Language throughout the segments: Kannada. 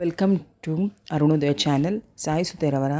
Welcome to Arunodaya channel. Sai ಸುತೇರವರ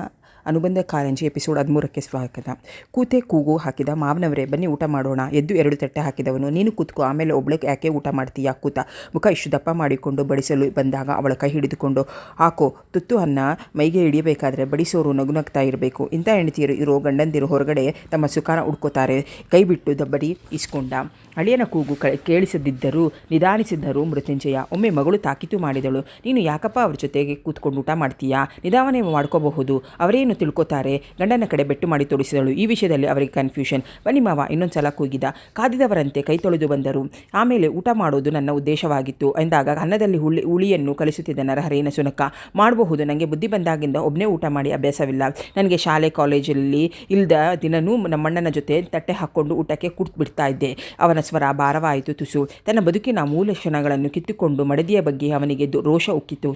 ಅನುಬಂಧ ಕಾರಂಜಿ ಎಪಿಸೋಡ್ 13ಕ್ಕೆ ಸ್ವಾಗತ. ಕೂತೆ ಕೂಗು ಹಾಕಿದ ಮಾವನವರೇ, ಬನ್ನಿ ಊಟ ಮಾಡೋಣ. ಎದ್ದು 2 ತಟ್ಟೆ ಹಾಕಿದವನು, ನೀನು ಕೂತ್ಕೋ, ಆಮೇಲೆ ಒಬ್ಳೆ ಯಾಕೆ ಊಟ ಮಾಡ್ತೀಯಾ ಕೂತ. ಮುಖ ಇಷ್ಟು ದಪ್ಪ ಮಾಡಿಕೊಂಡು ಬಡಿಸಲು ಬಂದಾಗ ಅವಳ ಕೈ ಹಿಡಿದುಕೊಂಡು, ಹಾಕೋ ತುತ್ತು ಅನ್ನ ಮೈಗೆ ಹಿಡಿಯಬೇಕಾದ್ರೆ ಬಡಿಸೋರು ನಗುನಗ್ತಾ ಇರಬೇಕು. ಇಂಥ ಹೆಂಡತಿಯರು ಇರೋ ಗಂಡಂದಿರು ಹೊರಗಡೆ ತಮ್ಮ ಸುಖಾನ ಹುಡ್ಕೋತಾರೆ. ಕೈ ಬಿಟ್ಟು ದಬ್ಬಡಿ ಇಸ್ಕೊಂಡ. ಅಳಿಯನ ಕೂಗು ಕೇಳಿಸದಿದ್ದರೂ ನಿಧಾನಿಸಿದ್ದರು ಮೃತ್ಯುಂಜಯ. ಒಮ್ಮೆ ಮಗಳು ತಾಕೀತು ಮಾಡಿದಳು, ನೀನು ಯಾಕಪ್ಪ ಅವ್ರ ಜೊತೆಗೆ ಕೂತ್ಕೊಂಡು ಊಟ ಮಾಡ್ತೀಯಾ? ನಿಧಾವನೆ ಮಾಡ್ಕೋಬಹುದು, ಅವರೇನು ತಿಳ್ಕೊತಾರೆ? ಗಂಡನ ಕಡೆ ಬೆಟ್ಟು ಮಾಡಿ ತೋರಿಸಿದಳು. ಈ ವಿಷಯದಲ್ಲಿ ಅವರಿಗೆ ಕನ್ಫ್ಯೂಷನ್. ಬನ್ನಿ ಮಾವ ಇನ್ನೊಂದ್ಸಲ ಕೂಗಿದ. ಕಾದಿದವರಂತೆ ಕೈ ತೊಳೆದು ಬಂದರು. ಆಮೇಲೆ ಊಟ ಮಾಡೋದು ನನ್ನ ಉದ್ದೇಶವಾಗಿತ್ತು ಎಂದಾಗ ಅನ್ನದಲ್ಲಿ ಹುಳಿಯನ್ನು ಕಲಿಸುತ್ತಿದ್ದ ನರಹರಿನ ಸುನಕ. ಮಾಡಬಹುದು, ನನಗೆ ಬುದ್ಧಿ ಬಂದಾಗಿಂದ ಒಬ್ಬನೇ ಊಟ ಮಾಡಿ ಅಭ್ಯಾಸವಿಲ್ಲ. ನನಗೆ ಶಾಲೆ ಕಾಲೇಜಲ್ಲಿ ಇಲ್ದ ದಿನನೂ ನಮ್ಮಣ್ಣನ ಜೊತೆ ತಟ್ಟೆ ಹಾಕ್ಕೊಂಡು ಊಟಕ್ಕೆ ಬಿಡ್ತಾ ಇದ್ದೆ. ಅವನ ಸ್ವರ ಭಾರವಾಯಿತು ತುಸು. ತನ್ನ ಬದುಕಿನ ಮೂಲ ಕ್ಷಣಗಳನ್ನು ಕಿತ್ತುಕೊಂಡು ಮಡದಿಯ ಬಗ್ಗೆ ಅವನಿಗೆ ರೋಷ ಉಕ್ಕಿತು.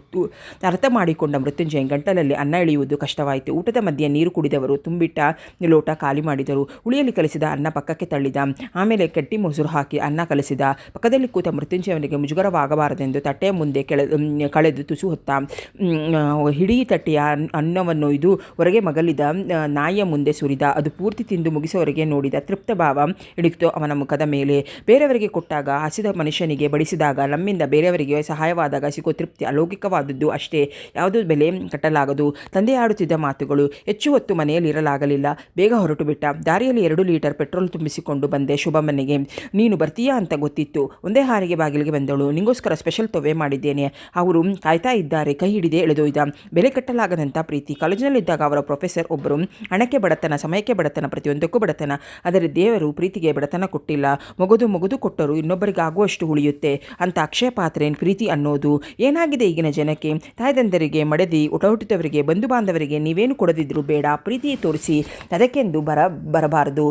ಅರ್ಥ ಮಾಡಿಕೊಂಡ ಮೃತ್ಯುಂಜಯ ಗಂಟಲಲ್ಲಿ ಅನ್ನ ಇಳಿಯುವುದು ಕಷ್ಟವಾಯಿತು. ಊಟದ ಮಧ್ಯೆ ನೀರು ಕುಡಿದವರು ತುಂಬಿಟ್ಟ ಲೋಟ ಖಾಲಿ ಮಾಡಿದರು. ಹುಳಿಯಲ್ಲಿ ಕಲಿಸಿದ ಅನ್ನ ಪಕ್ಕಕ್ಕೆ ತಳ್ಳಿದ. ಆಮೇಲೆ ಕೆಟ್ಟಿ ಮೊಸರು ಹಾಕಿ ಅನ್ನ ಕಲಿಸಿದ. ಪಕ್ಕದಲ್ಲಿ ಕೂತ ಮೃತ್ಯುಂಜಯನಿಗೆ ಮುಜುಗರವಾಗಬಾರದೆಂದು ತಟ್ಟೆಯ ಮುಂದೆ ಕಳೆದು ತುಸು ಹೊತ್ತ. ಹಿಡೀ ತಟ್ಟೆಯ ಅನ್ನವನ್ನು ಇದು ಹೊರಗೆ ಮಗಲಿದ ನಾಯಿಯ ಮುಂದೆ ಸುರಿದ. ಅದು ಪೂರ್ತಿ ತಿಂದು ಮುಗಿಸುವವರೆಗೆ ನೋಡಿದ. ತೃಪ್ತ ಭಾವ ಇಳಿತು ಅವನ ಮುಖದ ಮೇಲೆ. ಬೇರೆಯವರಿಗೆ ಕೊಟ್ಟಾಗ, ಹಸಿದ ಮನುಷ್ಯನಿಗೆ ಬಡಿಸಿದಾಗ, ನಮ್ಮಿಂದ ಬೇರೆಯವರಿಗೆ ಸಹಾಯವಾದಾಗ ಸಿಗೋ ತೃಪ್ತಿ ಅಲೌಕಿಕವಾದದ್ದು ಅಷ್ಟೇ. ಯಾವುದೂ ಬೆಲೆ ಕಟ್ಟಲಾಗದು. ತಂದೆ ಆಡುತ್ತಿದ್ದ ಮಾತುಗಳು. ಹೆಚ್ಚು ಹೊತ್ತು ಮನೆಯಲ್ಲಿ ಇರಲಾಗಲಿಲ್ಲ. ಬೇಗ ಹೊರಟು ಬಿಟ್ಟ. ದಾರಿಯಲ್ಲಿ 2 ಲೀಟರ್ ಪೆಟ್ರೋಲ್ ತುಂಬಿಸಿಕೊಂಡು ಬಂದೆ ಶುಭ ಮನೆಗೆ. ನೀನು ಬರ್ತೀಯಾ ಅಂತ ಗೊತ್ತಿತ್ತು. ಒಂದೇ ಹಾರಿಗೆ ಬಾಗಿಲಿಗೆ ಬಂದಳು. ನಿಂಗೋಸ್ಕರ ಸ್ಪೆಷಲ್ ತೊವೆ ಮಾಡಿದ್ದೇನೆ, ಅವರು ಕಾಯ್ತಾ ಇದ್ದಾರೆ. ಕೈ ಹಿಡಿದೇ ಎಳೆದೊಯ್ದ. ಬೆಲೆ ಕಟ್ಟಲಾಗದಂಥ ಪ್ರೀತಿ. ಕಾಲೇಜಿನಲ್ಲಿದ್ದಾಗ ಅವರ ಪ್ರೊಫೆಸರ್ ಒಬ್ಬರು, ಹಣಕ್ಕೆ ಬಡತನ, ಸಮಯಕ್ಕೆ ಬಡತನ, ಪ್ರತಿಯೊಂದಕ್ಕೂ ಬಡತನ, ಆದರೆ ದೇವರು ಪ್ರೀತಿಗೆ ಬಡತನ ಕೊಟ್ಟಿಲ್ಲ. ಮೊಗದು ಕೊಟ್ಟರು ಇನ್ನೊಬ್ಬರಿಗೆ ಆಗುವಷ್ಟು ಉಳಿಯುತ್ತೆ ಅಂತ ಅಕ್ಷಯ ಪಾತ್ರೆ ಪ್ರೀತಿ ಅನ್ನೋದು. ಏನಾಗಿದೆ ಈಗಿನ ಜನಕ್ಕೆ? ತಾಯ್ದಂದರಿಗೆ, ಮಡದಿ ಹುಟ್ಟಿದವರಿಗೆ, ಬಂಧು ಬಾಂಧವರಿಗೆ ನೀವೇನು ಕೊಡದಿದ್ರು ಬೇಡ, ಪ್ರೀತಿ ತೋರಿಸಿ, ಅದಕ್ಕೆಂದು ಬರಬಾರದು.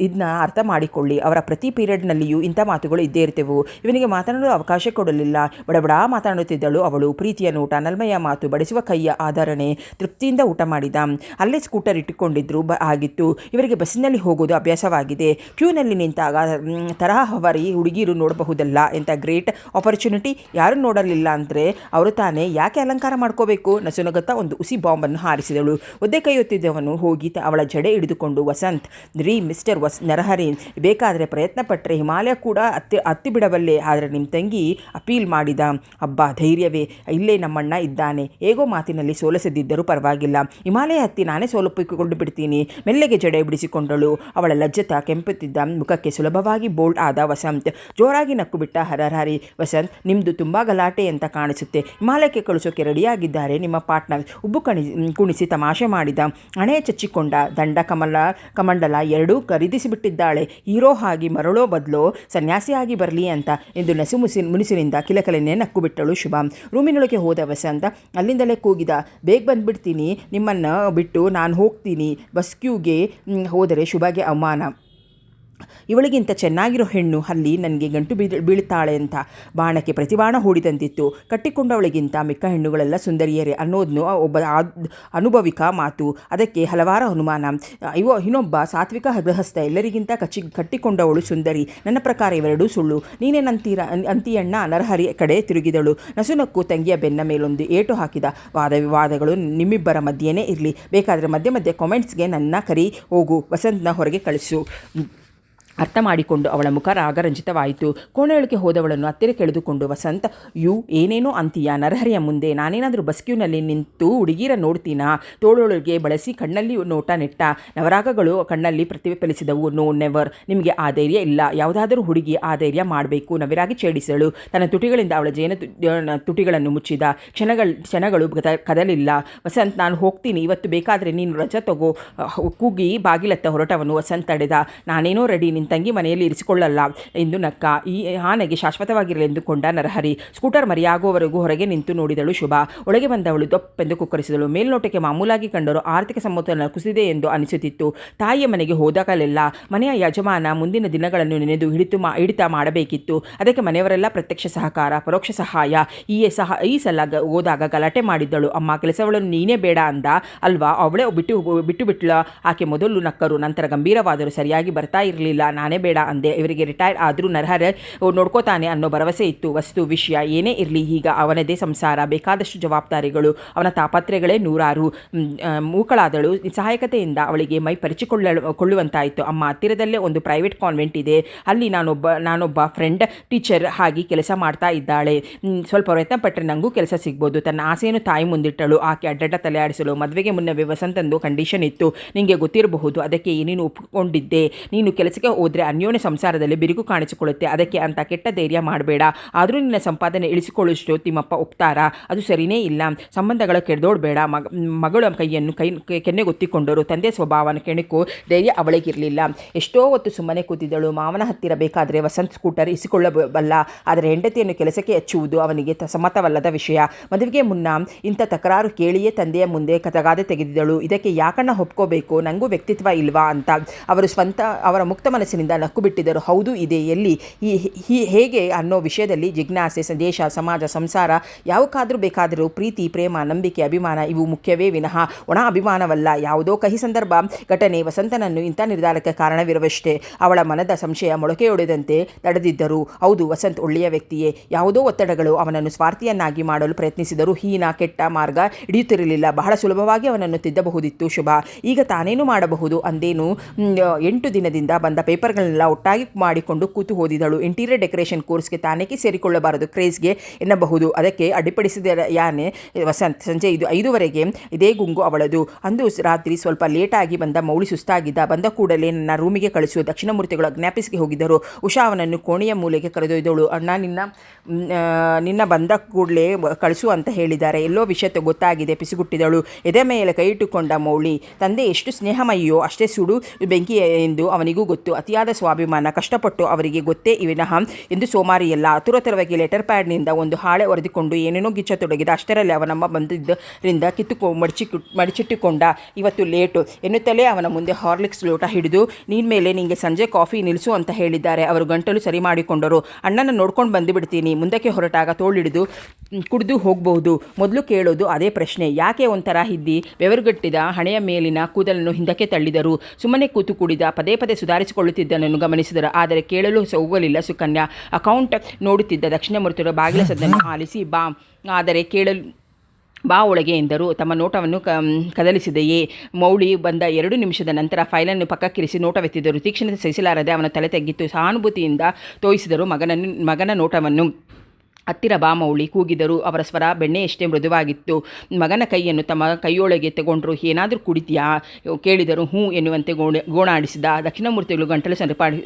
ಇದನ್ನ ಅರ್ಥ ಮಾಡಿಕೊಳ್ಳಿ. ಅವರ ಪ್ರತಿ ಪೀರಿಯಡ್ನಲ್ಲಿಯೂ ಇಂಥ ಮಾತುಗಳು ಇದ್ದೇ ಇರ್ತೇವು. ಇವನಿಗೆ ಮಾತನಾಡಲು ಅವಕಾಶ ಕೊಡಲಿಲ್ಲ. ಬಡಬಡ ಮಾತನಾಡುತ್ತಿದ್ದಳು ಅವಳು. ಪ್ರೀತಿಯ ನೋಟ, ನಲ್ಮೆಯ ಮಾತು, ಬಡಿಸುವ ಕೈಯ ಆಧರಣೆ. ತೃಪ್ತಿಯಿಂದ ಊಟ ಮಾಡಿದ. ಅಲ್ಲೇ ಸ್ಕೂಟರ್ ಇಟ್ಟುಕೊಂಡಿದ್ರು ಆಗಿತ್ತು. ಇವರಿಗೆ ಬಸ್ಸಿನಲ್ಲಿ ಹೋಗೋದು ಅಭ್ಯಾಸವಾಗಿದೆ. ಕ್ಯೂನಲ್ಲಿ ನಿಂತಾಗ ತರಹವರಿ ಹುಡುಗಿರು ನೋಡಬಹುದಲ್ಲ ಎಂಥ ಗ್ರೇಟ್ ಆಪರ್ಚುನಿಟಿ. ಯಾರು ನೋಡಲಿಲ್ಲ ಅಂದರೆ ಅವರು ತಾನೇ ಯಾಕೆ ಅಲಂಕಾರ ಮಾಡ್ಕೋಬೇಕು? ನಸುನಗುತ್ತಾ ಒಂದು ಹುಸಿ ಬಾಂಬನ್ನು ಹಾರಿಸಿದಳು. ಒದ್ದೆ ಕೈ ಹೊತ್ತಿದ್ದವನು ಹೋಗಿ ಅವಳ ಜಡೆ ಹಿಡಿದುಕೊಂಡು, ವಸಂತ್ ರೀ ಮಿಸ್ಟರ್ ನರಹರಿ, ಬೇಕಾದರೆ ಪ್ರಯತ್ನ ಪಟ್ಟರೆ ಹಿಮಾಲಯ ಕೂಡ ಹತ್ತಿ ಬಿಡಬಲ್ಲೆ, ಆದರೆ ನಿಮ್ಮ ತಂಗಿ ಅಪೀಲ್ ಮಾಡಿದ. ಅಬ್ಬಾ ಧೈರ್ಯವೇ, ಇಲ್ಲೇ ನಮ್ಮಣ್ಣ ಇದ್ದಾನೆ. ಹೇಗೋ ಮಾತಿನಲ್ಲಿ ಸೋಲಿಸದಿದ್ದರೂ ಪರವಾಗಿಲ್ಲ, ಹಿಮಾಲಯ ಹತ್ತಿ ನಾನೇ ಸೋಲೊಪ್ಪಿಕೊಂಡು ಬಿಡ್ತೀನಿ. ಮೆಲ್ಲೆಗೆ ಜಡೆ ಬಿಡಿಸಿಕೊಂಡಳು. ಅವಳ ಲಜ್ಜತ ಕೆಂಪುತ್ತಿದ್ದ ಮುಖಕ್ಕೆ ಸುಲಭವಾಗಿ ಬೋಲ್ಡ್ ಆದ ವಸಂತ್. ಜೋರಾಗಿ ನಕ್ಕು ಬಿಟ್ಟ ಹರಹರಿ. ವಸಂತ್, ನಿಮ್ಮದು ತುಂಬ ಗಲಾಟೆ ಅಂತ ಕಾಣಿಸುತ್ತೆ. ಹಿಮಾಲಯಕ್ಕೆ ಕಳಿಸೋಕೆ ರೆಡಿಯಾಗಿದ್ದಾರೆ ನಿಮ್ಮ ಪಾರ್ಟ್ನರ್. ಉಬ್ಬು ಕುಣಿಸಿ ತಮಾಷೆ ಮಾಡಿದ. ಹಣೆ ಚಚ್ಚಿಕೊಂಡ. ದಂಡ ಕಮಂಡಲ ಎರಡೂ ಖರೀದಿಸಿಬಿಟ್ಟಿದ್ದಾಳೆ. ಹೀರೋ ಆಗಿ ಮರಳೋ ಬದಲೋ ಸನ್ಯಾಸಿಯಾಗಿ ಬರಲಿ ಅಂತ ಎಂದು ಮುನಿಸಿನಿಂದ ಕಿಲಕಲೆನೇ ನಕ್ಕು ಬಿಟ್ಟಳು ಶುಭ. ರೂಮಿನೊಳಗೆ ಹೋದ ವಸಂತ ಅಲ್ಲಿಂದಲೇ ಕೂಗಿದ, ಬೇಗ ಬಂದುಬಿಡ್ತೀನಿ, ನಿಮ್ಮನ್ನು ಬಿಟ್ಟು ನಾನು ಹೋಗ್ತೀನಿ. ಬಸ್ ಕ್ಯೂಗೆ ಹೋದರೆ ಶುಭಗೆ ಅವಮಾನ. ಇವಳಿಗಿಂತ ಚೆನ್ನಾಗಿರೋ ಹೆಣ್ಣು ಅಲ್ಲಿ ನನಗೆ ಗಂಟು ಬೀಳುತ್ತಾಳೆ ಅಂತ ಬಾಣಕ್ಕೆ ಪ್ರತಿಬಾಣ ಹೂಡಿದಂತಿತ್ತು. ಕಟ್ಟಿಕೊಂಡವಳಿಗಿಂತ ಮಿಕ್ಕ ಹೆಣ್ಣುಗಳೆಲ್ಲ ಸುಂದರಿಯರೇ ಅನ್ನೋದನ್ನು ಒಬ್ಬ ಅನುಭವಿಕ ಮಾತು. ಅದಕ್ಕೆ ಹಲವಾರು ಅನುಮಾನ. ಇನ್ನೊಬ್ಬ ಸಾತ್ವಿಕ ಗೃಹಸ್ಥ ಎಲ್ಲರಿಗಿಂತ ಕಟ್ಟಿಕೊಂಡವಳು ಸುಂದರಿ. ನನ್ನ ಪ್ರಕಾರ ಇವೆರಡೂ ಸುಳ್ಳು. ಅಂತೀಯಣ್ಣ ನರಹರಿ ಕಡೆ ತಿರುಗಿದಳು. ನಸುನಕ್ಕು ತಂಗಿಯ ಬೆನ್ನ ಮೇಲೊಂದು ಏಟು ಹಾಕಿದ. ವಿವಾದಗಳು ನಿಮ್ಮಿಬ್ಬರ ಮಧ್ಯೆಯೇ ಇರಲಿ. ಬೇಕಾದರೆ ಮಧ್ಯೆ ಕಾಮೆಂಟ್ಸ್ಗೆ ನನ್ನ ಕರಿ ಹೋಗು, ವಸಂತನ ಹೊರಗೆ ಕಳಿಸು. ಅರ್ಥ ಮಾಡಿಕೊಂಡು ಅವಳ ಮುಖ ರಾಗರಂಜಿತವಾಯಿತು. ಕೋಣೆಯೊಳಗೆ ಹೋದವಳನ್ನು ಹತ್ತಿರ ಕೆಳೆದುಕೊಂಡು, ವಸಂತ್, ಏನೇನೋ ಅಂತೀಯ? ನರಹರಿಯ ಮುಂದೆ ನಾನೇನಾದರೂ ಬಸ್ ಕ್ಯೂನಲ್ಲಿ ನಿಂತು ಹುಡುಗಿರ ನೋಡ್ತೀನಾ? ತೋಳೊಳಗೆ ಬಳಸಿ ಕಣ್ಣಲ್ಲಿ ನೋಟ ನೆಟ್ಟ. ನವರಾಗಗಳು ಕಣ್ಣಲ್ಲಿ ಪ್ರತಿಫಲಿಸಿದವು. No never. ನಿಮಗೆ ಆ ಧೈರ್ಯ ಇಲ್ಲ. ಯಾವುದಾದರೂ ಹುಡುಗಿ ಆ ಧೈರ್ಯ ಮಾಡಬೇಕು. ನವಿರಾಗಿ ಛೇಡಿಸಳು. ತನ್ನ ತುಟಿಗಳಿಂದ ಅವಳ ತುಟಿಗಳನ್ನು ಮುಚ್ಚಿದ. ಕ್ಷಣಗಳು ಕದಲಿಲ್ಲ. ವಸಂತ್, ನಾನು ಹೋಗ್ತೀನಿ ಇವತ್ತು, ಬೇಕಾದರೆ ನೀನು ರಜಾ ತಗೋ. ಕೂಗಿ ಬಾಗಿಲತ್ತ ಹೊರಟವನು ವಸಂತ್ ತಡೆದ. ನಾನೇನೋ ರೆಡಿ, ತಂಗಿ ಮನೆಯಲ್ಲಿ ಇರಿಸಿಕೊಳ್ಳಲ್ಲ ಎಂದು ನಕ್ಕ. ಈ ಆನೆಗೆ ಶಾಶ್ವತವಾಗಿರಲಿ ಎಂದುಕೊಂಡ ನರಹರಿ. ಸ್ಕೂಟರ್ ಮರಿಯಾಗುವವರೆಗೂ ಹೊರಗೆ ನಿಂತು ನೋಡಿದಳು ಶುಭ. ಒಳಗೆ ಬಂದವಳು ದೊಪ್ಪೆಂದು ಕುಕ್ಕರಿಸಿದಳು. ಮೇಲ್ನೋಟಕ್ಕೆ ಮಾಮೂಲಾಗಿ ಕಂಡರು ಆರ್ಥಿಕ ಸಮತೋಲನ ಕುಸಿದೆ ಎಂದು ಅನಿಸುತ್ತಿತ್ತು. ತಾಯಿಯ ಮನೆಗೆ ಹೋದಾಗಲೆಲ್ಲ ಮನೆಯ ಯಜಮಾನ ಮುಂದಿನ ದಿನಗಳನ್ನು ನೆನೆದು ಹಿಡಿತ ಮಾಡಬೇಕಿತ್ತು. ಅದಕ್ಕೆ ಮನೆಯವರೆಲ್ಲ ಪ್ರತ್ಯಕ್ಷ ಸಹಕಾರ, ಪರೋಕ್ಷ ಸಹಾಯ. ಈ ಸಲ ಹೋದಾಗ ಗಲಾಟೆ ಮಾಡಿದ್ದಳು. ಅಮ್ಮ, ಕೆಲಸವಳನ್ನು ನೀನೇ ಬೇಡ ಅಂದ ಅಲ್ವಾ? ಅವಳೇ ಬಿಟ್ಟು ಬಿಟ್ಲ. ಆಕೆ ಮೊದಲು ನಕ್ಕರು, ನಂತರ ಗಂಭೀರವಾದರು. ಸರಿಯಾಗಿ ಬರ್ತಾ ಇರಲಿಲ್ಲ ನಾನೇ ಬೇಡ ಅಂದೆ. ಇವರಿಗೆ ರಿಟೈರ್ ಆದರೂ ನರಹರ ನೋಡ್ಕೋತಾನೆ ಅನ್ನೋ ಭರವಸೆ ಇತ್ತು. ವಸ್ತು ವಿಷಯ ಏನೇ ಇರಲಿ, ಈಗ ಅವನದೇ ಸಂಸಾರ, ಬೇಕಾದಷ್ಟು ಜವಾಬ್ದಾರಿಗಳು, ಅವನ ತಾಪತ್ರೆಗಳೇ ನೂರಾರು. ಮೂಕಳಾದಳು. ನಿಸ್ಸಹಾಯಕತೆಯಿಂದ ಅವಳಿಗೆ ಮೈ ಪರಿಚಿಕೊಳ್ಳುವಂತಾಯಿತು. ಅಮ್ಮ, ಹತ್ತಿರದಲ್ಲೇ ಒಂದು ಪ್ರೈವೇಟ್ ಕಾನ್ವೆಂಟ್ ಇದೆ, ಅಲ್ಲಿ ನಾನೊಬ್ಬ ಫ್ರೆಂಡ್ ಟೀಚರ್ ಆಗಿ ಕೆಲಸ ಮಾಡ್ತಾ ಇದ್ದಾಳೆ. ಸ್ವಲ್ಪ ಪ್ರಯತ್ನ ಪಟ್ಟರೆ ನನಗೂ ಕೆಲಸ ಸಿಗ್ಬೋದು. ತನ್ನ ಆಸೆಯನ್ನು ತಾಯಿ ಮುಂದಿಟ್ಟಳು. ಆಕೆ ಅಡ್ಡಡ್ಡ ತಲೆ ಆಡಿಸಲು. ಮದುವೆಗೆ ಮುನ್ನವೇ ವಸಂತಂದು ಕಂಡೀಷನ್ ಇತ್ತು, ನಿಮಗೆ ಗೊತ್ತಿರಬಹುದು. ಅದಕ್ಕೆ ನೀನು ಒಪ್ಪಿಕೊಂಡಿದ್ದೆ. ನೀನು ಕೆಲಸಕ್ಕೆ ಹೋದರೆ ಅನ್ಯೋನ್ಯ ಸಂಸಾರದಲ್ಲಿ ಬಿರುಕು ಕಾಣಿಸಿಕೊಳ್ಳುತ್ತೆ. ಅದಕ್ಕೆ ಅಂತ ಕೆಟ್ಟ ಧೈರ್ಯ ಮಾಡಬೇಡ. ಆದರೂ ನಿನ್ನ ಸಂಪಾದನೆ ಇಳಿಸಿಕೊಳ್ಳುವಷ್ಟು ತಿಮ್ಮಪ್ಪ ಒಪ್ತಾರಾ? ಅದು ಸರಿಯೇ ಇಲ್ಲ. ಸಂಬಂಧಗಳ ಕೆಡ್ದೋಡ್ಬೇಡ. ಮಗಳ ಕೈಯನ್ನು ಕೆನ್ನೆಗೊತ್ತಿಕೊಂಡರು. ತಂದೆ ಸ್ವಭಾವನ ಕೆಣಕು ಧೈರ್ಯ ಅವಳಿಗಿರಲಿಲ್ಲ. ಎಷ್ಟೋ ಹೊತ್ತು ಸುಮ್ಮನೆ ಕೂತಿದ್ದಳು. ಮಾವನ ಹತ್ತಿರ ಬೇಕಾದರೆ ವಸಂತ್ ಸ್ಕೂಟರ್ ಇಸಿಕೊಳ್ಳಬಲ್ಲ, ಆದರೆ ಹೆಂಡತಿಯನ್ನು ಕೆಲಸಕ್ಕೆ ಹಚ್ಚುವುದು ಅವನಿಗೆ ಸಮ್ಮತವಲ್ಲದ ವಿಷಯ. ಮದುವೆಗೆ ಮುನ್ನ ಇಂಥ ತಕರಾರು ಕೇಳಿಯೇ ತಂದೆಯ ಮುಂದೆ ತಗಾದೆ ತೆಗೆದಿದ್ದಳು. ಇದಕ್ಕೆ ಯಾಕಣ್ಣ ಒಪ್ಕೋಬೇಕು, ನನಗೂ ವ್ಯಕ್ತಿತ್ವ ಇಲ್ವಾ ಅಂತ. ಅವರ ಮುಕ್ತ ಮನಸ್ಸಿನಿಂದ ನಕ್ಕು ಬಿಟ್ಟಿದ್ದರು. ಹೌದು ಇದೆ, ಎಲ್ಲಿ, ಹೇಗೆ ಅನ್ನೋ ವಿಷಯದಲ್ಲಿ ಜಿಜ್ಞಾಸೆ. ದೇಶ, ಸಮಾಜ, ಸಂಸಾರ ಯಾವಕ್ಕಾದರೂ ಬೇಕಾದರೂ ಪ್ರೀತಿ, ಪ್ರೇಮ, ನಂಬಿಕೆ, ಅಭಿಮಾನ ಇವು ಮುಖ್ಯವೇ ವಿನಃ ಒಣ ಅಭಿಮಾನವಲ್ಲ. ಯಾವುದೋ ಕಹಿ ಸಂದರ್ಭ, ಘಟನೆ ವಸಂತನನ್ನು ಇಂಥ ನಿರ್ಧಾರಕ್ಕೆ ಕಾರಣವಿರುವಷ್ಟೇ. ಅವಳ ಮನದ ಸಂಶಯ ಮೊಳಕೆಯೊಡೆದಂತೆ ತಡೆದಿದ್ದರು. ಹೌದು, ವಸಂತ್ ಒಳ್ಳೆಯ ವ್ಯಕ್ತಿಯೇ. ಯಾವುದೋ ಒತ್ತಡಗಳು ಅವನನ್ನು ಸ್ವಾರ್ಥಿಯನ್ನಾಗಿ ಮಾಡಲು ಪ್ರಯತ್ನಿಸಿದರೂ ಹೀನ ಕೆಟ್ಟ ಮಾರ್ಗ ಹಿಡಿಯುತ್ತಿರಲಿಲ್ಲ. ಬಹಳ ಸುಲಭವಾಗಿ ಅವನನ್ನು ತಿದ್ದಬಹುದಿತ್ತು. ಶುಭ ಈಗ ತಾನೇನು ಮಾಡಬಹುದು ಅಂದೇನು 8 ದಿನದಿಂದ ಬಂದ ಪೇಪರ್ಗಳನ್ನೆಲ್ಲ ಒಟ್ಟಾಗಿ ಮಾಡಿಕೊಂಡು ಕೂತು ಓದಿದಳು. ಇಂಟೀರಿಯರ್ ಡೆಕೋರೇಷನ್ ಕೋರ್ಸ್ಗೆ ತಾನೇಕೆ ಸೇರಿಕೊಳ್ಳಬಾರದು, ಕ್ರೇಜ್ಗೆ ಎನ್ನಬಹುದು. ಅದಕ್ಕೆ ಅಡ್ಡಿಪಡಿಸಿದ ಯಾನೆ ವಸಂತ್. ಸಂಜೆ 5:05 ಇದೇ ಗುಂಗು ಅವಳದು. ಅಂದು ರಾತ್ರಿ ಸ್ವಲ್ಪ ಲೇಟಾಗಿ ಬಂದ ಮೌಳಿ ಸುಸ್ತಾಗಿದ್ದ. ಬಂದ ಕೂಡಲೇ ನನ್ನ ರೂಮಿಗೆ ಕಳಿಸು. ದಕ್ಷಿಣಮೂರ್ತಿಗಳು ಅಜ್ಞಾಪಿಸಿಗೆ ಹೋಗಿದ್ದರು. ಉಷಾ ಅವನನ್ನು ಕೋಣೆಯ ಮೂಲೆಗೆ ಕರೆದೊಯ್ದಳು. ಅಣ್ಣ, ನಿನ್ನ ಬಂದ ಕೂಡಲೇ ಕಳಿಸು ಅಂತ ಹೇಳಿದ್ದಾರೆ. ಎಲ್ಲೋ ವಿಷಯ ಗೊತ್ತಾಗಿದೆ, ಪಿಸುಗುಟ್ಟಿದಳು. ಎದೆ ಮೇಲೆ ಕೈ ಇಟ್ಟುಕೊಂಡ ಮೌಳಿ. ತಂದೆ ಎಷ್ಟು ಸ್ನೇಹಮಯ್ಯೋ ಅಷ್ಟೇ ಸುಡು ಬೆಂಕಿ ಎಂದು ಅವನಿಗೂ ಗೊತ್ತು. ಅತಿಯಾದ ಸ್ವಾಭಿಮಾನ, ಕಷ್ಟಪಟ್ಟು ಅವರಿಗೆ ಗೊತ್ತೇ ವಿನಃ ಎಂದು ಸೋಮಾರಿಯಲ್ಲ. ಆತುರತರವಾಗಿ ಲೆಟರ್ ಪ್ಯಾಡ್ನಿಂದ ಒಂದು ಹಾಳೆ ಒರೆದುಕೊಂಡು ಏನೇನೋ ಗಿಚ್ಚತೊಡಗಿದ. ಅಷ್ಟರಲ್ಲಿ ಅವನಮ್ಮ ಬಂದಿದ್ದರಿಂದ ಮಡಿಚಿಟ್ಟುಕೊಂಡ. ಇವತ್ತು ಲೇಟು ಎನ್ನುತ್ತಲೇ ಅವನ ಮುಂದೆ ಹಾರ್ಲಿಕ್ಸ್ ಲೋಟ ಹಿಡಿದು, ನೀನ್ ಮೇಲೆ ನಿಂಗೆ ಸಂಜೆ ಕಾಫಿ ನಿಲ್ಲಿಸು ಅಂತ ಹೇಳಿದ್ದಾರೆ. ಅವರು ಗಂಟಲು ಸರಿ ಮಾಡಿಕೊಂಡರು. ಅಣ್ಣನ ನೋಡ್ಕೊಂಡು ಬಂದುಬಿಡ್ತೀನಿ. ಮುಂದಕ್ಕೆ ಹೊರಟಾಗ ತೋಳಿಡಿದು ಕುಡಿದು ಹೋಗಬಹುದು. ಮೊದಲು ಕೇಳೋದು ಅದೇ ಪ್ರಶ್ನೆ. ಯಾಕೆ ಒಂಥರ ಹಿದ್ದಿ ಬೆವರುಗಟ್ಟಿದ ಹಣೆಯ ಮೇಲಿನ ಕೂದಲನ್ನು ಹಿಂದಕ್ಕೆ ತಳ್ಳಿದರು. ಸುಮ್ಮನೆ ಕೂತು ಕುಡಿದ. ಪದೇ ಪದೇ ಸುಧಾರಿಸಿಕೊಳ್ಳುತ್ತಿದ್ದನನ್ನು ಗಮನಿಸಿದರು. ಆದರೆ ಕೇಳಲು ಹೋಗಲಿಲ್ಲ ಸುಕನ್ಯಾ. ಅಕೌಂಟ್ ನೋಡುತ್ತಿದ್ದ ದಕ್ಷಿಣಮೂರ್ತಿಗಳು ಬಾಗಿಲ ಸದ್ದನ್ನು ಆಲಿಸಿ ಆದರೆ ಕೇಳಲು ಬಾ ಒಳಗೆ ಎಂದರು. ತಮ್ಮ ನೋಟವನ್ನು ಕದಲಿಸಿದೆಯೇ? ಮೌಳಿ ಬಂದ 2 ನಿಮಿಷದ ನಂತರ ಫೈಲನ್ನು ಪಕ್ಕಕ್ಕಿರಿಸಿ ನೋಟವೆತ್ತಿದ್ದರು. ತೀಕ್ಷ್ಣತೆ ಸಹಿಸಲಾರದೆ ಅವನ ತಲೆ ತಗ್ಗಿತ್ತು. ಸಹಾನುಭೂತಿಯಿಂದ ತೋರಿಸಿದರು ಮಗನ ನೋಟವನ್ನು. ಹತ್ತಿರ ಬಾ ಮೌಳಿ ಕೂಗಿದರು. ಅವರ ಸ್ವರ ಬೆಣ್ಣೆಯಷ್ಟೇ ಮೃದುವಾಗಿತ್ತು. ಮಗನ ಕೈಯನ್ನು ತಮ್ಮ ಕೈಯೊಳಗೆ ತಗೊಂಡ್ರು. ಏನಾದರೂ ಕುಡಿತೀಯಾ ಕೇಳಿದರು. ಹ್ಞೂ ಎನ್ನುವಂತೆ ಗೋಣಾಡಿಸಿದ. ದಕ್ಷಿಣಮೂರ್ತಿಗಳು ಗಂಟಲು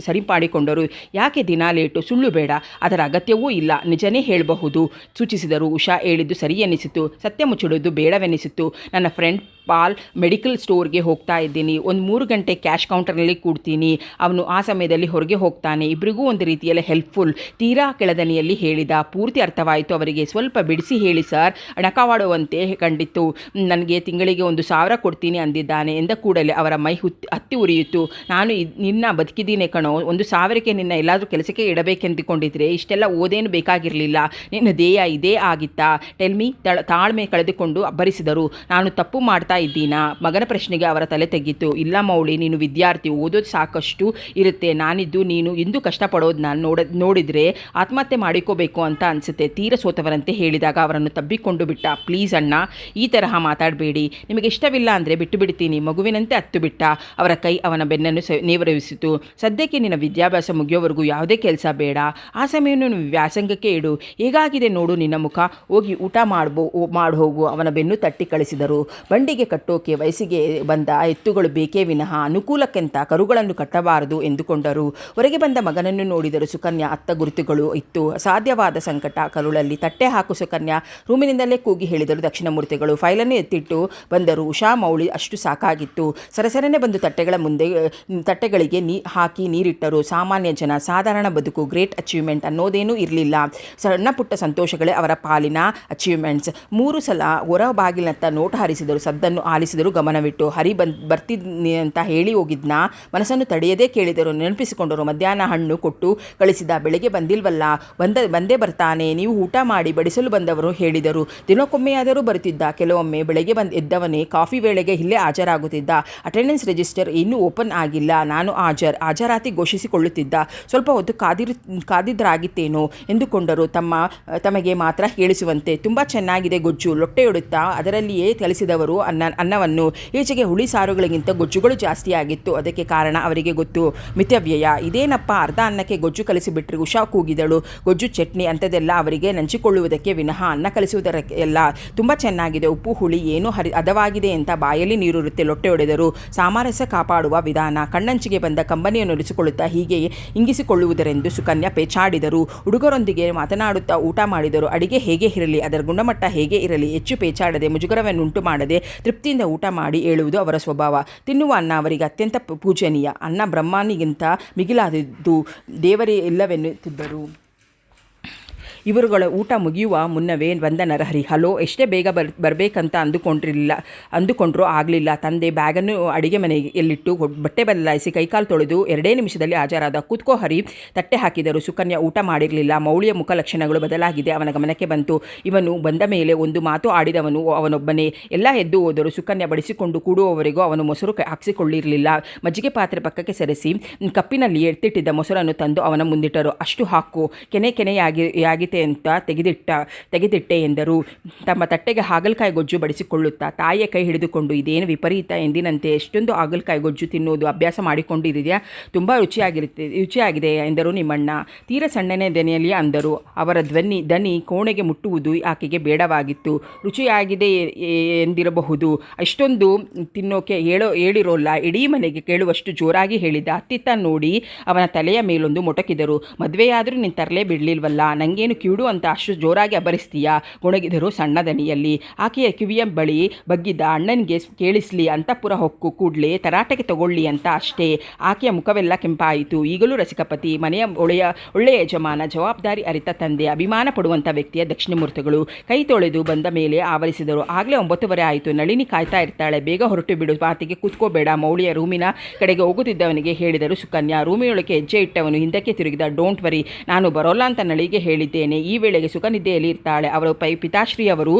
ಸರಿಪಾಡಿಕೊಂಡರು. ಯಾಕೆ ದಿನ ಲೇಟು? ಸುಳ್ಳು ಬೇಡ, ಅದರ ಅಗತ್ಯವೂ ಇಲ್ಲ, ನಿಜನೇ ಹೇಳಬಹುದು ಸೂಚಿಸಿದರು. ಉಷಾ ಹೇಳಿದ್ದು ಸರಿ ಎನ್ನಿಸಿತು. ಸತ್ಯ ಮುಚ್ಚಿಡುವುದು ಬೇಡವೆನ್ನಿಸಿತು. ನನ್ನ ಫ್ರೆಂಡ್ ಪಾಲ್ ಮೆಡಿಕಲ್ ಸ್ಟೋರ್ಗೆ ಹೋಗ್ತಾ ಇದ್ದೀನಿ. ಒಂದು 3 ಗಂಟೆ ಕ್ಯಾಶ್ ಕೌಂಟರ್ನಲ್ಲಿ ಕೂಡ್ತೀನಿ. ಅವನು ಆ ಸಮಯದಲ್ಲಿ ಹೊರಗೆ ಹೋಗ್ತಾನೆ. ಇಬ್ಬರಿಗೂ ಒಂದು ರೀತಿಯಲ್ಲಿ ಹೆಲ್ಪ್ಫುಲ್. ತೀರಾ ಕೆಳದನಿಯಲ್ಲಿ ಹೇಳಿದ. ಪೂರ್ತಿ ಅರ್ಥವಾಯಿತು ಅವರಿಗೆ. ಸ್ವಲ್ಪ ಬಿಡಿಸಿ ಹೇಳಿ ಸರ್. ಅಣಕವಾಡುವಂತೆ ಕಂಡಿತ್ತು. ನನಗೆ ತಿಂಗಳಿಗೆ 1,000 ಕೊಡ್ತೀನಿ ಅಂದಿದ್ದಾನೆ ಎಂದ ಕೂಡಲೇ ಅವರ ಮೈ ಹತ್ತಿ ಉರಿಯಿತು. ನಾನು ನಿನ್ನ ಬದುಕಿದ್ದೀನಿ ಕಣೋ. 1,000ಕ್ಕೆ ನಿನ್ನ ಎಲ್ಲಾದರೂ ಕೆಲಸಕ್ಕೆ ಇಡಬೇಕೆಂದುಕೊಂಡಿದ್ರೆ ಇಷ್ಟೆಲ್ಲ ಓದೇನು ಬೇಕಾಗಿರಲಿಲ್ಲ. ನಿನ್ನ ಧ್ಯೇಯ ಇದೇ ಆಗಿತ್ತಾ? ಟೆಲ್ಮಿ. ತಾಳ್ಮೆ ಕಳೆದುಕೊಂಡು ಅಬ್ಬರಿಸಿದರು. ನಾನು ತಪ್ಪು ಮಾಡ್ತಾ ಇದ್ದೀನಾ? ಮಗನ ಪ್ರಶ್ನೆಗೆ ಅವರ ತಲೆ ತೆಗ್ಗಿತು. ಇಲ್ಲ ಮೌಳಿ, ನೀನು ವಿದ್ಯಾರ್ಥಿ, ಓದೋದು ಸಾಕಷ್ಟು ಇರುತ್ತೆ. ನಾನಿದ್ದು ನೀನು ಇಂದು ಕಷ್ಟಪಡೋದು ನಾನು ನೋಡಿದರೆ ಆತ್ಮಹತ್ಯೆ ಮಾಡಿಕೋಬೇಕು ಅಂತ ಅನಿಸುತ್ತೆ. ತೀರ ಸೋತವರಂತೆ ಹೇಳಿದಾಗ ಅವರನ್ನು ತಬ್ಬಿಕೊಂಡು ಬಿಟ್ಟ. ಪ್ಲೀಸ್ ಅಣ್ಣ, ಈ ತರಹ ಮಾತಾಡಬೇಡಿ. ನಿಮಗೆ ಇಷ್ಟವಿಲ್ಲ ಅಂದರೆ ಬಿಟ್ಟು ಬಿಡ್ತೀನಿ. ಮಗುವಿನಂತೆ ಹತ್ತು ಬಿಟ್ಟ. ಅವರ ಕೈ ಅವನ ಬೆನ್ನನ್ನು ನೇವರಿಸಿತು. ಸದ್ಯಕ್ಕೆ ನಿನ್ನ ವಿದ್ಯಾಭ್ಯಾಸ ಮುಗಿಯೋವರೆಗೂ ಯಾವುದೇ ಕೆಲಸ ಬೇಡ. ಆ ಸಮಯವನ್ನು ವ್ಯಾಸಂಗಕ್ಕೆ ಇಡು. ಹೇಗಾಗಿದೆ ನೋಡು ನಿನ್ನ ಮುಖ. ಹೋಗಿ ಊಟ ಮಾಡಿ ಹೋಗು. ಅವನ ಬೆನ್ನು ತಟ್ಟಿ ಕಳಿಸಿದರು. ಬಂಡಿಗೆ ಕಟ್ಟೋಕೆ ವಯಸ್ಸಿಗೆ ಬಂದ ಎತ್ತುಗಳು ಬೇಕೇ ವಿನಃ ಅನುಕೂಲಕ್ಕೆಂತ ಕರುಗಳನ್ನು ಕಟ್ಟಬಾರದು ಎಂದುಕೊಂಡರು. ಹೊರಗೆ ಬಂದ ಮಗನನ್ನು ನೋಡಿದರು. ಸುಕನ್ಯಾ ಅತ್ತ ಗುರುತುಗಳು ಇತ್ತು. ಅಸಾಧ್ಯವಾದ ಸಂಕಟ ಕರುಳಲ್ಲಿ. ತಟ್ಟೆ ಹಾಕು ಸುಕನ್ಯಾ, ರೂಮಿನಿಂದಲೇ ಕೂಗಿ ಹೇಳಿದರು ದಕ್ಷಿಣಮೂರ್ತಿಗಳು. ಫೈಲನ್ನು ಎತ್ತಿಟ್ಟು ಬಂದರು. ಉಷಾ ಮೌಳಿ ಅಷ್ಟು ಸಾಕಾಗಿತ್ತು. ಸರಸರನೆ ಬಂದು ತಟ್ಟೆಗಳಿಗೆ ಹಾಕಿ ನೀರಿಟ್ಟರು. ಸಾಮಾನ್ಯ ಜನ, ಸಾಧಾರಣ ಬದುಕು, ಗ್ರೇಟ್ ಅಚೀವ್ಮೆಂಟ್ ಅನ್ನೋದೇನೂ ಇರಲಿಲ್ಲ. ಸಣ್ಣ ಪುಟ್ಟ ಸಂತೋಷಗಳೇ ಅವರ ಪಾಲಿನ ಅಚೀವ್ಮೆಂಟ್ಸ್. 3 ಸಲ ಹೊರ ಬಾಗಿಲಿನತ್ತ ನೋಟ ಹರಿಸಿದರು. ಸದ್ದನ್ನು ಮಾತನ್ನು ಆಲಿಸಿದರು ಗಮನವಿಟ್ಟು. ಹರಿ ಬರ್ತಿದ್ನಿ ಅಂತ ಹೇಳಿ ಹೋಗಿದ್ನಾ? ಮನಸ್ಸನ್ನು ತಡೆಯದೇ ಕೇಳಿದರು. ನೆನಪಿಸಿಕೊಂಡರು. ಮಧ್ಯಾಹ್ನ ಹಣ್ಣು ಕೊಟ್ಟು ಕಳಿಸಿದ. ಬೆಳಗ್ಗೆ ಬಂದಿಲ್ವಲ್ಲ? ಬಂದೇ ಬರ್ತಾನೆ, ನೀವು ಊಟ ಮಾಡಿ ಬಡಿಸಲು ಬಂದವರು ಹೇಳಿದರು. ದಿನಕ್ಕೊಮ್ಮೆಯಾದರೂ ಬರುತ್ತಿದ್ದ. ಕೆಲವೊಮ್ಮೆ ಬೆಳಗ್ಗೆ ಎದ್ದವನೇ ಕಾಫಿ ವೇಳೆಗೆ ಇಲ್ಲೇ ಹಾಜರಾಗುತ್ತಿದ್ದ. ಅಟೆಂಡೆನ್ಸ್ ರಿಜಿಸ್ಟರ್ ಇನ್ನೂ ಓಪನ್ ಆಗಿಲ್ಲ, ನಾನು ಹಾಜರಾತಿ ಘೋಷಿಸಿಕೊಳ್ಳುತ್ತಿದ್ದ. ಸ್ವಲ್ಪ ಹೊತ್ತು ಕಾದಿದ್ರಾಗಿತ್ತೇನೋ ಎಂದುಕೊಂಡರು. ತಮಗೆ ಮಾತ್ರ ಕೇಳಿಸುವಂತೆ. ತುಂಬ ಚೆನ್ನಾಗಿದೆ ಗೊಜ್ಜು. ಲೊಟ್ಟೆಯೊಡುತ್ತಾ ಅದರಲ್ಲಿಯೇ ಕಲಿಸಿದವರು ಅನ್ನವನ್ನು. ಈಚೆಗೆ ಹುಳಿ ಸಾರುಗಳಿಗಿಂತ ಗೊಜ್ಜುಗಳು ಜಾಸ್ತಿ ಆಗಿತ್ತು. ಅದಕ್ಕೆ ಕಾರಣ ಅವರಿಗೆ ಗೊತ್ತು. ಮಿತವ್ಯಯ. ಇದೇನಪ್ಪ ಅರ್ಧ ಅನ್ನಕ್ಕೆ ಗೊಜ್ಜು ಕಲಿಸಿಬಿಟ್ರಿ? ಉಷಾ ಕೂಗಿದಳು. ಗೊಜ್ಜು ಚಟ್ನಿ ಅಂಥದ್ದೆಲ್ಲ ಅವರಿಗೆ ನಂಚಿಕೊಳ್ಳುವುದಕ್ಕೆ ವಿನಃ ಅನ್ನ ಕಲಿಸುವುದಕ್ಕೆಲ್ಲ. ತುಂಬ ಚೆನ್ನಾಗಿದೆ. ಉಪ್ಪು ಹುಳಿ ಏನೂ ಹದವಾಗಿದೆ ಅಂತ ಬಾಯಲ್ಲಿ ನೀರುರುತ್ತೆ. ಲೊಟ್ಟೆ ಹೊಡೆದರು. ಸಾಮರಸ್ಯ ಕಾಪಾಡುವ ವಿಧಾನ. ಕಣ್ಣಂಚಿಗೆ ಬಂದ ಕಂಬನಿಯನ್ನು ಒರೆಸಿಕೊಳ್ಳುತ್ತಾ ಹೀಗೆಯೇ ಇಂಗಿಸಿಕೊಳ್ಳುವುದರೆಂದು ಸುಕನ್ಯಾ ಪೇಚಾಡಿದರು. ಹುಡುಗರೊಂದಿಗೆ ಮಾತನಾಡುತ್ತಾ ಊಟ ಮಾಡಿದರು. ಅಡಿಗೆ ಹೇಗೆ ಇರಲಿ, ಅದರ ಗುಣಮಟ್ಟ ಹೇಗೆ ಇರಲಿ, ಹೆಚ್ಚು ಪೇಚಾಡದೆ ಮುಜುಗರವನ್ನುಂಟು ಮಾಡದೆ ತೃಪ್ತಿಯಿಂದ ಊಟ ಮಾಡಿ ಏಳುವುದು ಅವರ ಸ್ವಭಾವ. ತಿನ್ನುವ ಅನ್ನ ಅವರಿಗೆ ಅತ್ಯಂತ ಪೂಜನೀಯ. ಅನ್ನ ಬ್ರಹ್ಮನಿಗಿಂತ ಮಿಗಿಲಾದದ್ದು, ದೇವರೇ ಇಲ್ಲವೆನ್ನುತ್ತಿದ್ದರು. ಇವರುಗಳ ಊಟ ಮುಗಿಯುವ ಮುನ್ನವೇ ಬಂದ ನರಹರಿ. ಹಲೋ, ಎಷ್ಟೇ ಬೇಗ ಬರಬೇಕಂತ ಅಂದುಕೊಂಡ್ರೂ ಆಗಲಿಲ್ಲ. ತಂದೆ ಬ್ಯಾಗನ್ನು ಅಡಿಗೆ ಮನೆಯಲ್ಲಿಟ್ಟು ಬಟ್ಟೆ ಬದಲಾಯಿಸಿ ಕೈಕಾಲು ತೊಳೆದು 2 ನಿಮಿಷದಲ್ಲಿ ಹಾಜರಾದ. ಕೂತ್ಕೋ ಹರಿ, ತಟ್ಟೆ ಹಾಕಿದರು. ಸುಕನ್ಯಾ ಊಟ ಮಾಡಿರಲಿಲ್ಲ. ಮೌಳಿಯ ಮುಖ ಲಕ್ಷಣಗಳು ಬದಲಾಗಿದೆ ಅವನ ಗಮನಕ್ಕೆ ಬಂತು. ಇವನು ಬಂದ ಮೇಲೆ ಒಂದು ಮಾತು ಆಡಿದವನು ಅವನೊಬ್ಬನೇ. ಎಲ್ಲ ಎದ್ದು ಹೋದರು. ಸುಕನ್ಯಾ ಬಡಿಸಿಕೊಂಡು ಕೂಡುವವರೆಗೂ ಅವನು ಮೊಸರು ಹಾಕಿಸಿಕೊಳ್ಳಿರಲಿಲ್ಲ. ಮಜ್ಜಿಗೆ ಪಾತ್ರೆ ಪಕ್ಕಕ್ಕೆ ಸರಿಸಿ ಕಪ್ಪಿನಲ್ಲಿ ಎತ್ತಿಟ್ಟಿದ್ದ ಮೊಸರನ್ನು ತಂದು ಅವನ ಮುಂದಿಟ್ಟರು. ಅಷ್ಟು ಹಾಕು, ಕೆನೆಯಾಗಿತೆ ಅಂತ ತೆಗೆದಿಟ್ಟೆ ಎಂದರು. ತಮ್ಮ ತಟ್ಟೆಗೆ ಹಾಗಲಕಾಯಿ ಗೊಜ್ಜು ಬಡಿಸಿಕೊಳ್ಳುತ್ತಾ ತಾಯಿಯ ಕೈ ಹಿಡಿದುಕೊಂಡು. ಇದೇನು ವಿಪರೀತ, ಎಂದಿನಂತೆ ಎಷ್ಟೊಂದು ಹಾಗಲಕಾಯಿ ಗೊಜ್ಜು ತಿನ್ನುವುದು ಅಭ್ಯಾಸ ಮಾಡಿಕೊಂಡಿದೆಯಾ? ತುಂಬ ರುಚಿಯಾಗಿದೆ ಎಂದರು ನಿಮ್ಮಣ್ಣ. ತೀರ ಸಣ್ಣನೇ ದನಿಯಲ್ಲಿ ಅಂದರು. ಅವರ ದನಿ ಕೋಣೆಗೆ ಮುಟ್ಟುವುದು ಆಕೆಗೆ ಬೇಡವಾಗಿತ್ತು. ರುಚಿಯಾಗಿದೆ ಎಂದಿರಬಹುದು, ಅಷ್ಟೊಂದು ತಿನ್ನೋಕೆ ಹೇಳಿರೋಲ್ಲ. ಇಡೀ ಮನೆಗೆ ಕೇಳುವಷ್ಟು ಜೋರಾಗಿ ಹೇಳಿದ. ಅತ್ತಿತ್ತ ನೋಡಿ ಅವನ ತಲೆಯ ಮೇಲೊಂದು ಮೊಟಕಿದರು. ಮದುವೆಯಾದರೂ ನೀನು ತರಲೇ ಬಿಡಲಿಲ್ವಲ್ಲ, ನನಗೇನು ಕಿವಿಡು ಅಂತ ಅಷ್ಟು ಜೋರಾಗಿ ಅಬರಿಸ್ತೀಯಾ? ಗೊಣಗಿದರು ಸಣ್ಣ ದನಿಯಲ್ಲಿ. ಆಕೆಯ ಕಿವಿಯ ಬಳಿ ಬಗ್ಗಿದ್ದ. ಅಣ್ಣನಿಗೆ ಕೇಳಿಸ್ಲಿ, ಅಂತಃಪುರ ಹೊಕ್ಕು ಕೂಡಲೇ ತರಾಟೆಗೆ ತಗೊಳ್ಳಿ ಅಂತ ಅಷ್ಟೇ. ಆಕೆಯ ಮುಖವೆಲ್ಲ ಕೆಂಪಾಯಿತು. ಈಗಲೂ ರಸಿಕಪತಿ, ಮನೆಯ ಒಳ್ಳೆಯ ಯಜಮಾನ, ಜವಾಬ್ದಾರಿ ಅರಿತ ತಂದೆ, ಅಭಿಮಾನ ಪಡುವಂಥ ವ್ಯಕ್ತಿಯ ದಕ್ಷಿಣಮೂರ್ತಿಗಳು. ಕೈ ತೊಳೆದು ಬಂದ ಮೇಲೆ ಆವರಿಸಿದರು. ಆಗಲೇ 9:15 ಆಯಿತು. ನಳಿನಿ ಕಾಯ್ತಾ ಇರ್ತಾಳೆ, ಬೇಗ ಹೊರಟು ಬಿಡು, ಮಾತಿಗೆ ಕೂತ್ಕೋಬೇಡ. ಮೌಳಿಯ ರೂಮಿನ ಕಡೆಗೆ ಹೋಗುತ್ತಿದ್ದವನಿಗೆ ಹೇಳಿದರು ಸುಕನ್ಯಾ. ರೂಮಿನೊಳಗೆ ಹೆಜ್ಜೆ ಇಟ್ಟವನು ಹಿಂದಕ್ಕೆ ತಿರುಗಿದ. ಡೋಂಟ್ ವರಿ, ನಾನು ಬರೋಲ್ಲ ಅಂತ ನಳಿಗೆ ಹೇಳಿದ್ದೇನೆ. ಈ ವೇಳೆಗೆ ಸುಖನಿದ್ದೆಯಲ್ಲಿ ಇರ್ತಾಳೆ. ಅವರ ಪಿತಾಶ್ರೀಯವರು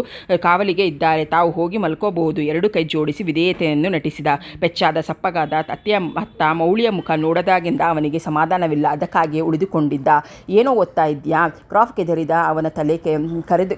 ಕಾವಲಿಗೆ ಇದ್ದಾರೆ, ತಾವು ಹೋಗಿ ಮಲ್ಕೋಬಹುದು. 2 ಕೈ ಜೋಡಿಸಿ ವಿಧೇಯತೆಯನ್ನು ನಟಿಸಿದ. ಪೆಚ್ಚಾದ ಸಪ್ಪಗಾದ ಅತ್ತ ಮೌಳಿಯ ಮುಖ ನೋಡದಾಗಿಂದ ಅವನಿಗೆ ಸಮಾಧಾನವಿಲ್ಲ. ಅದಕ್ಕಾಗಿಯೇ ಉಳಿದುಕೊಂಡಿದ್ದ. ಏನೋ ಓದ್ತಾ ಇದ್ಯಾ? ಕ್ರಾಫ್ ಕೆದರಿದ ಅವನ ತಲೆ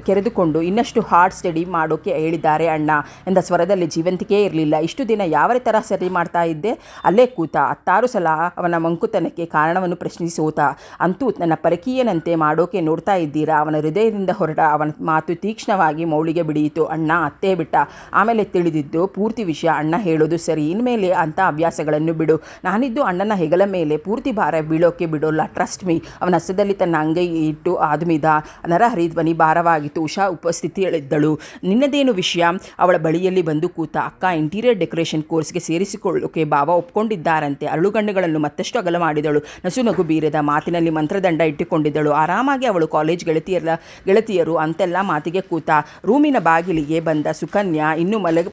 ಕೆರೆದುಕೊಂಡು. ಇನ್ನಷ್ಟು ಹಾರ್ಡ್ ಸ್ಟಡಿ ಮಾಡೋಕೆ ಹೇಳಿದ್ದಾರೆ ಅಣ್ಣ ಎಂದ ಸ್ವರದಲ್ಲಿ ಜೀವಂತಿಕೆ ಇರಲಿಲ್ಲ. ಇಷ್ಟು ದಿನ ಯಾವ ಥರ ಸರಿ ಮಾಡ್ತಾ ಇದ್ದೆ? ಅಲ್ಲೇ ಕೂತ 10 ಸಲ ಅವನ ಮಂಕುತನಕ್ಕೆ ಕಾರಣವನ್ನು ಪ್ರಶ್ನಿಸಿ ಸೋತ. ಅಂತೂ ನನ್ನ ಪರಕೀಯನಂತೆ ಮಾಡೋಕೆ ನೋಡ್ತಾ ಇದ್ದೀರಾ? ಅವನ ಹೃದಯದಿಂದ ಹೊರಟ ಅವನ ಮಾತು ತೀಕ್ಷ್ಣವಾಗಿ ಮೌಳಿಗೆ ಬಿಡಿಯಿತು. ಅಣ್ಣ ಅತ್ತೇ ಬಿಟ್ಟ. ಆಮೇಲೆ ತಿಳಿದಿದ್ದು ಪೂರ್ತಿ ವಿಷಯ. ಅಣ್ಣ ಹೇಳೋದು ಸರಿ, ಇನ್ಮೇಲೆ ಅಂಥ ಅಭ್ಯಾಸಗಳನ್ನು ಬಿಡು. ನಾನಿದ್ದು ಅಣ್ಣನ ಹೆಗಲ ಮೇಲೆ ಪೂರ್ತಿ ಭಾರ ಬೀಳೋಕೆ ಬಿಡೋಲ್ಲ, ಟ್ರಸ್ಟ್ ಮೀ. ಅವನ ಹಸ್ತದಲ್ಲಿ ತನ್ನ ಅಂಗೈ ಇಟ್ಟು ಆದ್ಮಿದ. ನರಹರಿ ಧ್ವನಿ ಭಾರವಾಗಿತ್ತು. ಉಷಾ ಉಪಸ್ಥಿತಿಯಲ್ಲಿದ್ದಳು. ನಿನ್ನದೇನು ವಿಷಯ? ಅವಳ ಬಳಿಯಲ್ಲಿ ಬಂದು ಕೂತ. ಅಕ್ಕ ಇಂಟೀರಿಯರ್ ಡೆಕೋರೇಷನ್ ಕೋರ್ಸ್ಗೆ ಸೇರಿಸಿಕೊಳ್ಳೋಕೆ ಬಾವ ಒಪ್ಕೊಂಡಿದ್ದಾರಂತೆ. ಅರಳುಗಣ್ಣುಗಳನ್ನು ಮತ್ತಷ್ಟು ಅಗಲ ಮಾಡಿದಳು. ನಸುನಗು ಬೀರದ ಮಾತಿನಲ್ಲಿ ಮಂತ್ರದಂಡ ಇಟ್ಟುಕೊಂಡಿದ್ದಳು. ಆರಾಮಾಗಿ ಅವಳು ಕಾಲೇಜ್ ಗೆಳತಿಯರು ಅಂತೆಲ್ಲ ಮಾತಿಗೆ ಕೂತ. ರೂಮಿನ ಬಾಗಿಲಿಗೆ ಬಂದ ಸುಕನ್ಯಾ ಇನ್ನೂ